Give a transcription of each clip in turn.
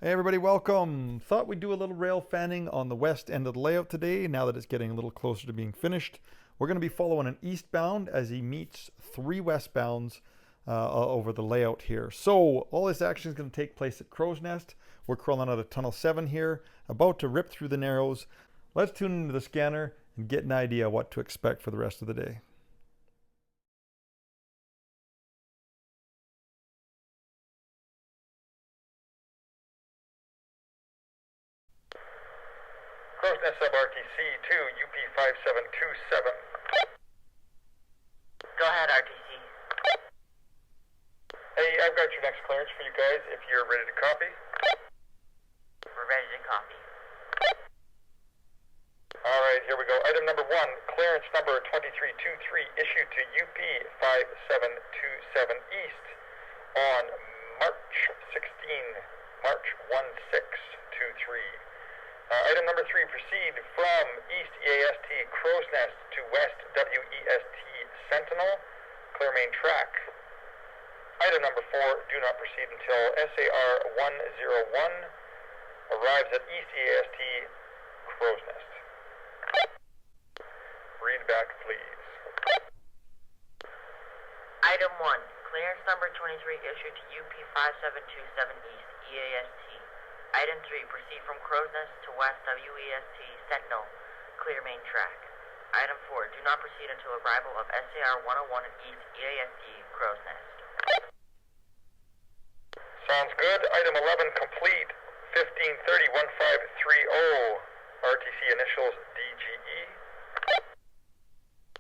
Hey everybody, welcome. Thought we'd do a little rail fanning on the west end of the layout today, now that it's getting a little closer to being finished. We're going to be following an eastbound as he meets three westbounds over the layout here. So all this action is going to take place at Crowsnest. We're crawling out of Tunnel 7 here, about to rip through the Narrows. Let's tune into the scanner and get an idea what to expect for the rest of the day. Crowsnest sub RTC to UP5727. Go ahead, RTC. Hey, I've got your next clearance for you guys if you're ready to copy. We're ready to copy. Alright, here we go. Item number 1, clearance number 2323 issued to UP5727 East on March 16/16/23. Item number 3, proceed from East EAST Crowsnest to West WEST Sentinel, clear main track. Item number 4, do not proceed until SAR 101 arrives at East EAST Crowsnest. Read back, please. Item 1, clearance number 23 issued to UP5727 East EAST. Item 3, proceed from Crowsnest to West WEST Sentinel, clear main track. Item 4, do not proceed until arrival of SAR 101 at East EAST Crowsnest. Sounds good. Item 11, complete. 1530-1530. RTC initials DGE.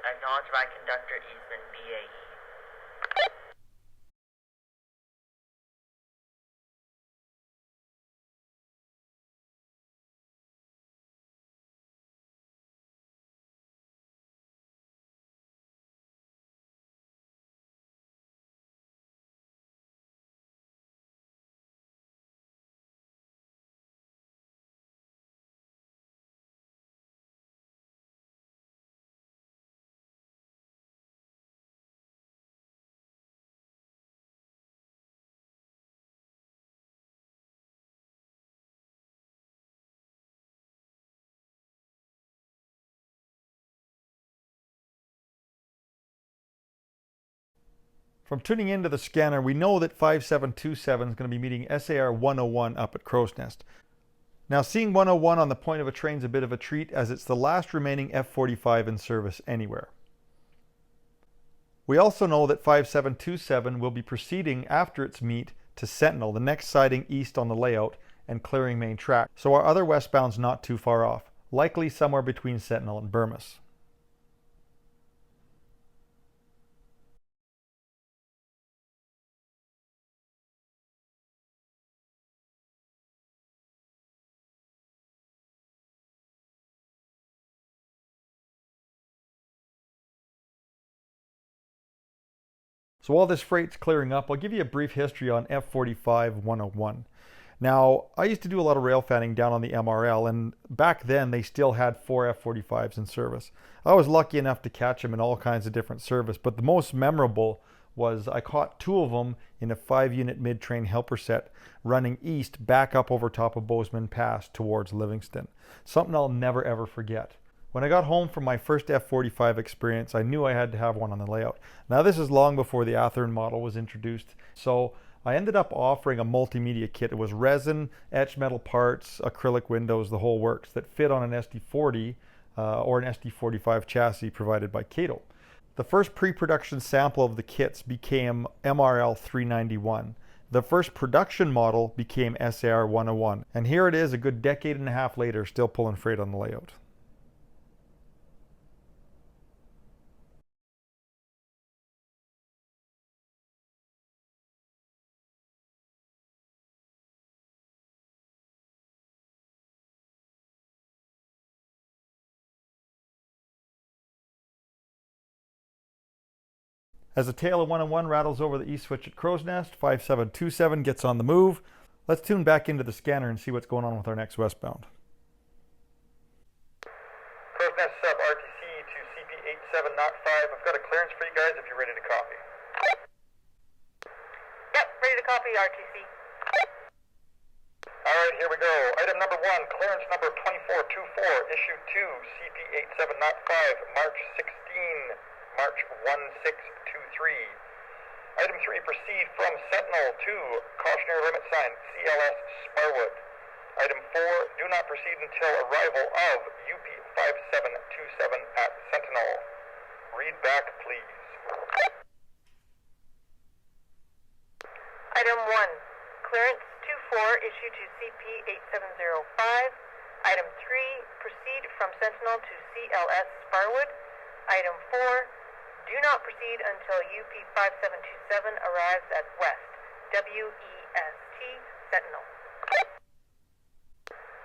Acknowledged by Conductor Eastman BAE. From tuning into the scanner, we know that 5727 is going to be meeting SAR 101 up at Crowsnest. Now, seeing 101 on the point of a train is a bit of a treat, as it's the last remaining F45 in service anywhere. We also know that 5727 will be proceeding after its meet to Sentinel, the next siding east on the layout, and clearing main track. So our other westbound's not too far off, likely somewhere between Sentinel and Burmis. So while this freight's clearing up, I'll give you a brief history on F45 101. Now, I used to do a lot of rail fanning down on the MRL, and back then they still had 4 F45s in service. I was lucky enough to catch them in all kinds of different service, but the most memorable was I caught 2 of them in a 5-unit mid-train helper set running east back up over top of Bozeman Pass towards Livingston. Something I'll never ever forget. When I got home from my first F45 experience, I knew I had to have one on the layout. Now, this is long before the Athearn model was introduced, so I ended up offering a multimedia kit. It was resin, etched metal parts, acrylic windows, the whole works, that fit on an SD40 or an SD45 chassis provided by Cato. The first pre-production sample of the kits became MRL 391. The first production model became SAR 101. And here it is, a good decade and a half later, still pulling freight on the layout. As the tail of 101 rattles over the east switch at Crowsnest, 5727 gets on the move. Let's tune back into the scanner and see what's going on with our next westbound. Crowsnest sub RTC to CP8705. I've got a clearance for you guys if you're ready to copy. Yep, ready to copy, RTC. Alright, here we go. Item number 1, clearance number 2424, issue 2, CP8705, March 16, March 1623. Item 3, proceed from Sentinel to cautionary limit sign, CLS Sparwood. Item 4, do not proceed until arrival of UP 5727 at Sentinel. Read back, please. Item 1, clearance 24 issued to CP8705. Item 3, proceed from Sentinel to CLS Sparwood. Item 4, do not proceed until UP 5727 arrives at West WEST Sentinel.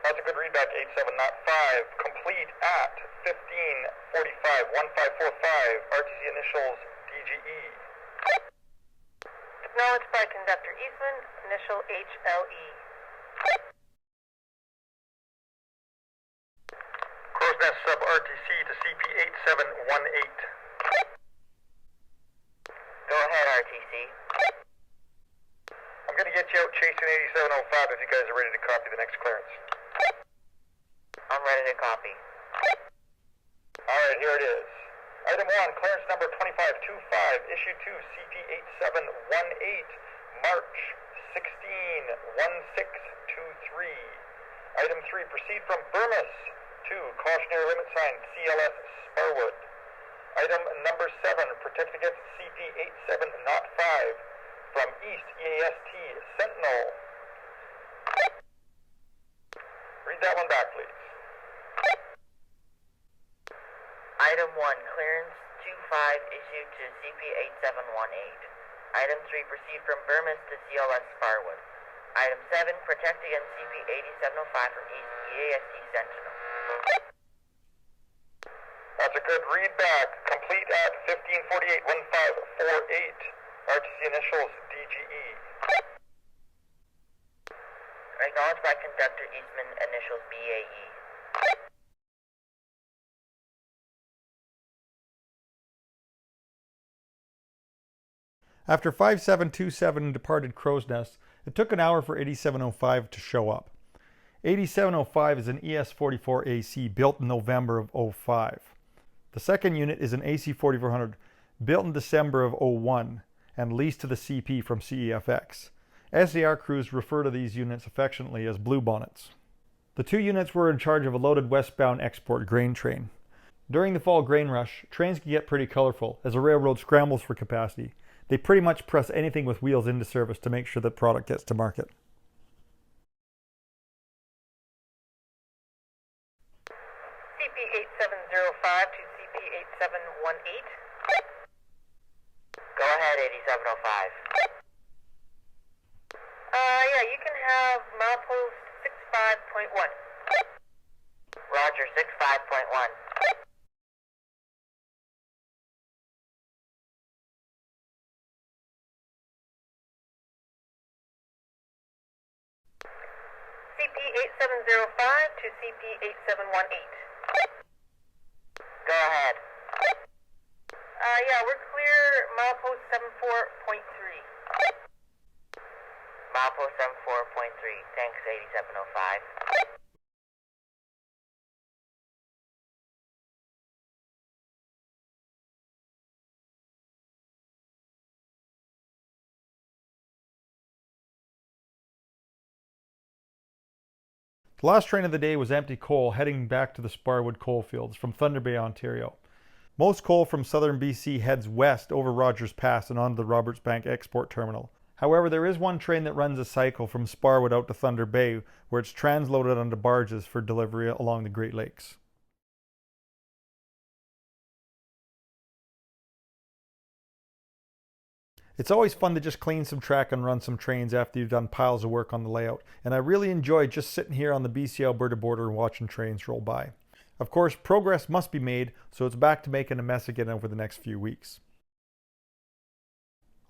That's a good readback, 87, not 5. Complete at 1545, 1545, RTC initials DGE. Acknowledged by Conductor Eastman, initial HLE. Crowsnest sub RTC to CP 8718. Go ahead, RTC. I'm going to get you out chasing 8705 if you guys are ready to copy the next clearance. I'm ready to copy. Alright, here it is. Item 1, clearance number 2525, issue 2, CP 8718, March 161623. Item 3, proceed from Burmis to cautionary limit sign, CLS Sparwood. Item number 7, protect against CP 8705 from East EAST Sentinel. Read that one back, please. Item 1, clearance 25 issued to CP8718. Item 3, proceed from Burmis to CLS Sparwood. Item 7, protect against CP8705 from East EAST Sentinel. That's a good read back. Complete at 1548, 1548. RTC initials DGE. Acknowledged by Conductor Eastman, initials BAE. After 5727 departed Crowsnest, it took an hour for 8705 to show up. 8705 is an ES44AC built in November of 05. The second unit is an AC4400 built in December of 01 and leased to the CP from CEFX. SAR crews refer to these units affectionately as bluebonnets. The two units were in charge of a loaded westbound export grain train. During the fall grain rush, trains can get pretty colorful as a railroad scrambles for capacity. They pretty much press anything with wheels into service to make sure that product gets to market. CP8705 to CP8718. Go ahead, 8705. Yeah, you can have milepost 65.1. Roger, 65.1. CP8705 to CP8718. Go ahead. Yeah, we're clear milepost 74.3. Milepost 74.3. Thanks, 8705. The last train of the day was empty coal heading back to the Sparwood coalfields from Thunder Bay, Ontario. Most coal from southern BC heads west over Rogers Pass and onto the Roberts Bank Export Terminal. However, there is one train that runs a cycle from Sparwood out to Thunder Bay where it's transloaded onto barges for delivery along the Great Lakes. It's always fun to just clean some track and run some trains after you've done piles of work on the layout, and I really enjoy just sitting here on the BC-Alberta border and watching trains roll by. Of course, progress must be made, so it's back to making a mess again over the next few weeks.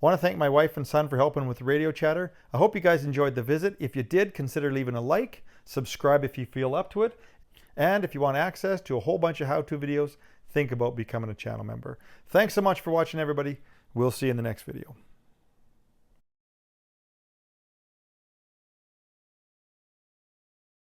I want to thank my wife and son for helping with the radio chatter. I hope you guys enjoyed the visit. If you did, consider leaving a like, subscribe if you feel up to it, and if you want access to a whole bunch of how-to videos, think about becoming a channel member. Thanks so much for watching, everybody. We'll see you in the next video.